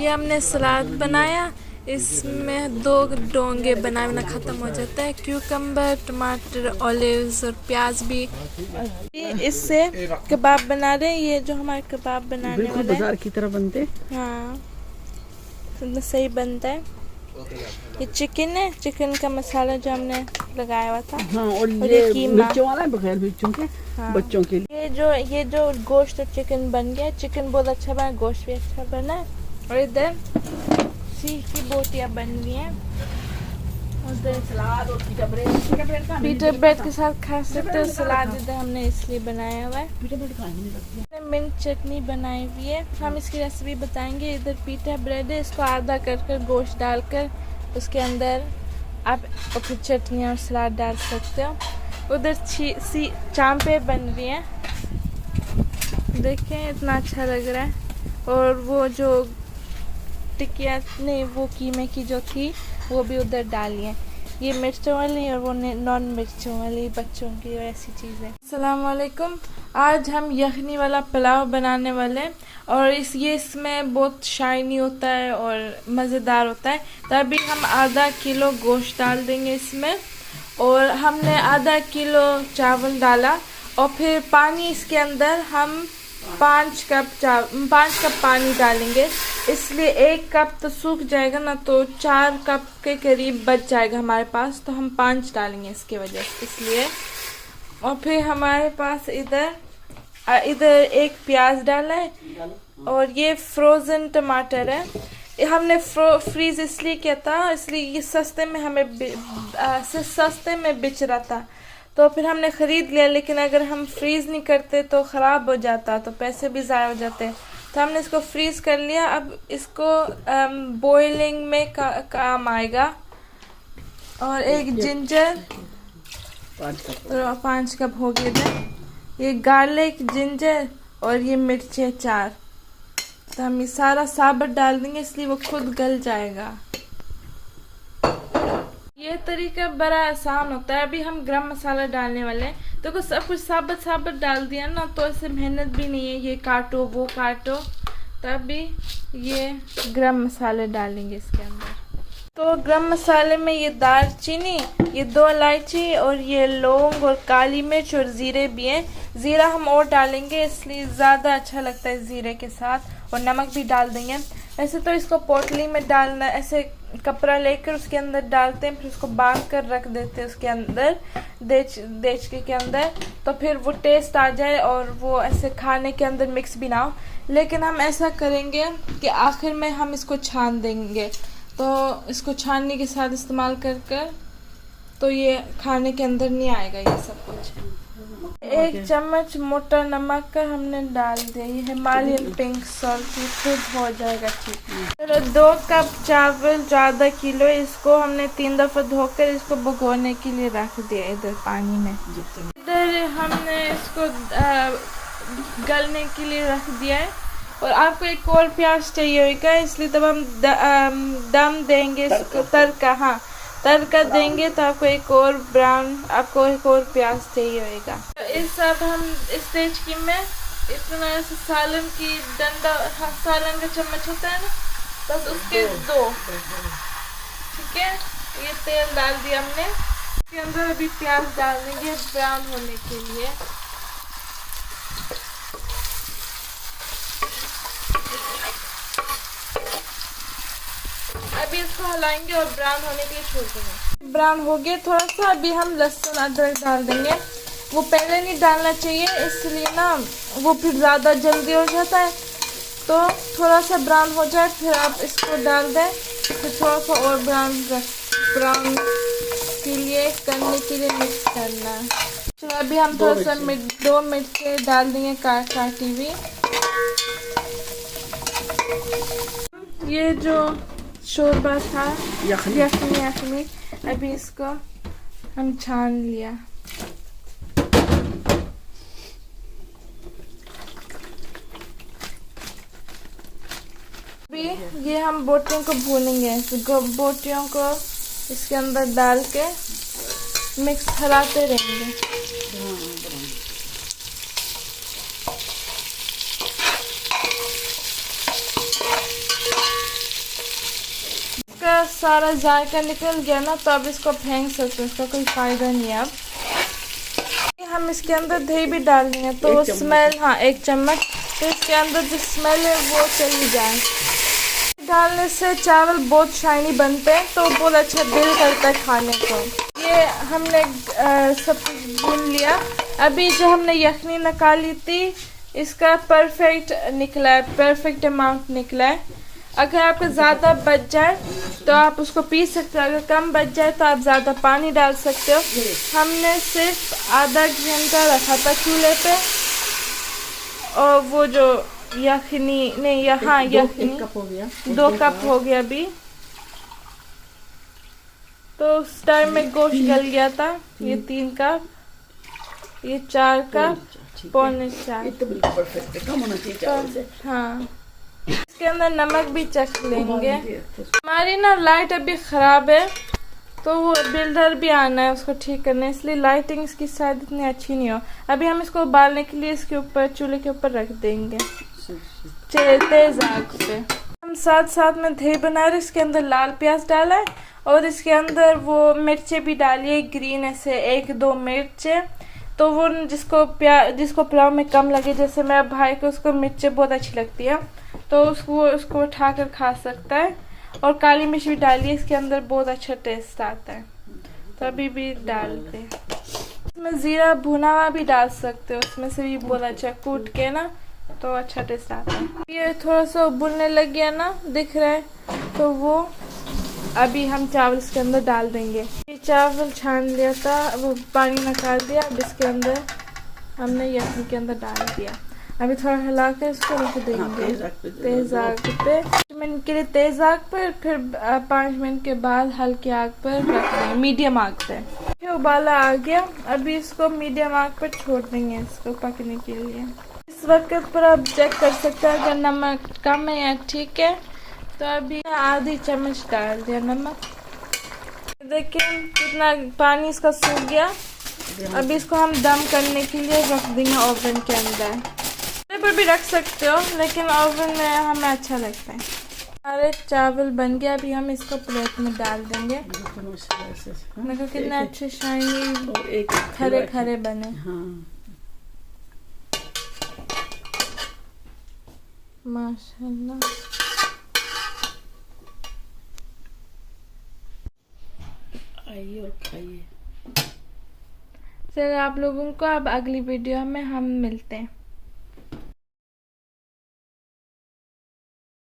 ये हमने सलाद बनाया। इसमें 2 डोंगे बनाना ख़त्म हो जाता है। क्यूकम्बर, टमाटर, ऑलिव्स और प्याज भी। इससे कबाब बना रहे हैं। ये जो हमारे कबाब बनाने वाले बाजार की तरह बनते। हाँ, तो सही बनता है। ये चिकन है, चिकन का मसाला जो हमने लगाया हुआ था। हाँ, और ये मिर्चों वाला है, बगैर मिर्चों के। हाँ, बच्चों के लिए। ये जो गोश्त और चिकन बन गया। चिकन बहुत अच्छा बना, गोश्त भी अच्छा बना है। और इधर सीख की बोटियाँ बन गई हैं। उधर सलाद और पीटर ब्रेड के साथ खा सकते हो। सलाद इधर हमने इसलिए बनाया हुआ है। मिंट चटनी बनाई हुई है, हम इसकी रेसिपी बताएंगे। इधर पीटर ब्रेड है, इसको आधा कर गोश्त डालकर उसके अंदर आप फिर चटनी और सलाद डाल सकते हो। उधर चांपे बन रही हैं, देखें इतना अच्छा लग रहा है। और वो जो टिकिया नहीं, वो कीमे की जो थी वो भी उधर डाली है। ये मिर्चों वाली और वो नॉन मिर्चों वाली बच्चों की ऐसी चीज़ है। अस्सलाम वालेकुम। आज हम यखनी वाला पुलाव बनाने वाले हैं और इसमें बहुत शाइनी होता है और मज़ेदार होता है। तभी हम आधा किलो गोश्त डाल देंगे इसमें, और हमने आधा किलो चावल डाला। और फिर पानी इसके अंदर हम 5 कप पानी डालेंगे। इसलिए 1 कप तो सूख जाएगा ना, तो 4 कप के करीब बच जाएगा हमारे पास, तो हम 5 डालेंगे इसके वजह से इसलिए। और फिर हमारे पास इधर 1 प्याज डाला है, और ये फ्रोज़न टमाटर है। हमने फ्रीज़ इसलिए किया था, इसलिए ये सस्ते में बिच रहा था, तो फिर हमने ख़रीद लिया। लेकिन अगर हम फ्रीज़ नहीं करते तो ख़राब हो जाता, तो पैसे भी ज़ाया हो जाते। तो हमने इसको फ्रीज़ कर लिया। अब इसको बॉइलिंग में काम आएगा। और 1 जिंजर 5 कप हो गए। ये गार्लिक, जिंजर और ये मिर्चें 4। तो हम ये सारा साबुत डाल देंगे, इसलिए वो खुद गल जाएगा। ये तरीका बड़ा आसान होता है। अभी हम गरम मसाला डालने वाले हैं, तो सब कुछ साबुत डाल दिया ना, तो ऐसे मेहनत भी नहीं है ये काटो वो काटो। तभी ये गरम मसाले डालेंगे इसके अंदर। तो गरम मसाले में ये दालचीनी, ये 2 इलायची और ये लौंग और काली मिर्च और ज़ीरे भी हैं। ज़ीरा हम और डालेंगे, इसलिए ज़्यादा अच्छा लगता है ज़ीरे के साथ। और नमक भी डाल देंगे। ऐसे तो इसको पोटली में डालना, ऐसे कपड़ा लेकर उसके अंदर डालते हैं, फिर उसको बांध कर रख देते हैं उसके अंदर देचके के अंदर, तो फिर वो टेस्ट आ जाए और वो ऐसे खाने के अंदर मिक्स भी ना हो। लेकिन हम ऐसा करेंगे कि आखिर में हम इसको छान देंगे, तो इसको छानने के साथ इस्तेमाल कर तो ये खाने के अंदर नहीं आएगा ये सब कुछ। 1 चम्मच मोटा नमक का हमने डाल दिया। ये हिमालयन पिंक सॉल्ट, ये खुद हो जाएगा ठीक। चलो 2 कप चावल जो आधा किलो, इसको हमने 3 दफ़ा धोकर इसको भिगोने के लिए रख दिया इधर पानी में। इधर हमने इसको गलने के लिए रख दिया है। और आपको एक और प्याज चाहिए होगा, इसलिए तब हम दम देंगे इसको, तड़का देंगे, तो आपको एक और प्याज चाहिए होगा। तो इस अब हम इस स्टेज की में इतना ऐसे सालन का चम्मच होता है ना, बस उसके 2, ठीक है। ये तेल डाल दिया हमने, इसके अंदर अभी प्याज डाल देंगे ब्राउन होने के लिए। अभी इसको हिलाएंगे और ब्राउन होने के लिए छोड़ देंगे। ब्राउन हो गया थोड़ा सा। अभी हम लहसुन अदरक डाल देंगे। वो पहले नहीं डालना चाहिए, इसलिए ना वो फिर ज़्यादा जल्दी हो जाता है। तो थोड़ा सा ब्राउन हो जाए फिर आप इसको डाल दें, फिर थोड़ा सा और ब्राउन के लिए करने के लिए मिक्स करना है। चलो अभी हम थोड़ा सा 2 मिर्चें डाल देंगे काटी हुई। ये जो शोरबा था यखनी, अभी इसको हम छान लिया। अभी ये हम बोटियों को भूनेंगे। बोटियों को इसके अंदर डाल के मिक्स कराते रहेंगे। इसका सारा जायका निकल गया ना, तो अब इसको फेंक सकते हैं, इसका कोई फ़ायदा नहीं है। अब हम इसके अंदर दही भी डाल देंगे तो वो स्मेल, हाँ 1 चम्मच, तो इसके अंदर जो स्मेल है वो चली जाए। डालने से चावल बहुत शाइनी बनते हैं, तो बहुत अच्छा दिल करता है खाने को। ये हमने सब कुछ भून लिया। अभी जो हमने यखनी निकाली थी, इसका परफेक्ट निकला है, परफेक्ट अमाउंट निकला है। अगर आपका ज़्यादा बच जाए तो आप उसको पी सकते हो, अगर कम बच जाए तो आप ज़्यादा पानी डाल सकते हो। हमने सिर्फ आधा घंटा रखा था चूल्हे पे, और वो जो यखनी नहीं, यहाँ यखनी 2 कप हो गया अभी। तो उस टाइम में गोश्त गल गया था। ये 3 कप, ये 4 कप, पौने 4। तो बिल्कुल परफेक्ट है, कम होना चाहिए चावल से। हाँ, इसके अंदर नमक भी चख लेंगे। हमारी ना लाइट अभी ख़राब है, तो वो बिल्डर भी आना है उसको ठीक करने, इसलिए लाइटिंग इसकी शायद इतनी अच्छी नहीं हो। अभी हम इसको उबालने के लिए इसके ऊपर, चूल्हे के ऊपर रख देंगे तेज आग पे। हम साथ साथ में दही बना रहे, इसके अंदर लाल प्याज डाला है, और इसके अंदर वो मिर्चें भी डाली है, ग्रीन ऐसे 1-2 मिर्चें। तो वो जिसको पुलाव में कम लगे, जैसे मेरे भाई को, उसको मिर्चें बहुत अच्छी लगती है, तो उसको उठा कर खा सकता है। और काली मिर्च भी डाली है इसके अंदर, बहुत अच्छा टेस्ट आता है, तो अभी भी डाल दे। इसमें ज़ीरा भुना हुआ भी डाल सकते हो, उसमें से भी बहुत अच्छा कूट के ना, तो अच्छा टेस्ट आता है। ये थोड़ा सा उबलने लग गया ना, दिख रहा है, तो वो अभी हम चावल इसके अंदर डाल देंगे। ये चावल छान लिया था, वो पानी निकाल दिया, अब इसके अंदर हमने यखनी के अंदर डाल दिया। अभी थोड़ा हिला कर इसको रख देंगे तेज आग पे 5 मिनट के लिए, तेज आग पर, फिर 5 मिनट के बाद हल्की आग पर रख देंगे, मीडियम आग पे। उबाला आ गया, अभी इसको मीडियम आग पर छोड़ देंगे इसको पकने के लिए। इस वक्त पर आप चेक कर सकते हैं अगर नमक कम है या ठीक है। तो अभी आधी चम्मच डाल दिया नमक। देखिए कितना पानी इसका सूख गया। अभी इसको हम दम करने के लिए रख देंगे ओवन के अंदर। पर भी रख सकते हो, लेकिन ओवन में हमें अच्छा लगता है। हमारे चावल बन गया, अभी हम इसको प्लेट में डाल देंगे। देखो कितने अच्छे शाइनी खरे खरे बने। हाँ। माशाल्लाह। आइए और खाइए। चलो आप लोगों को अब अगली वीडियो में हम मिलते हैं।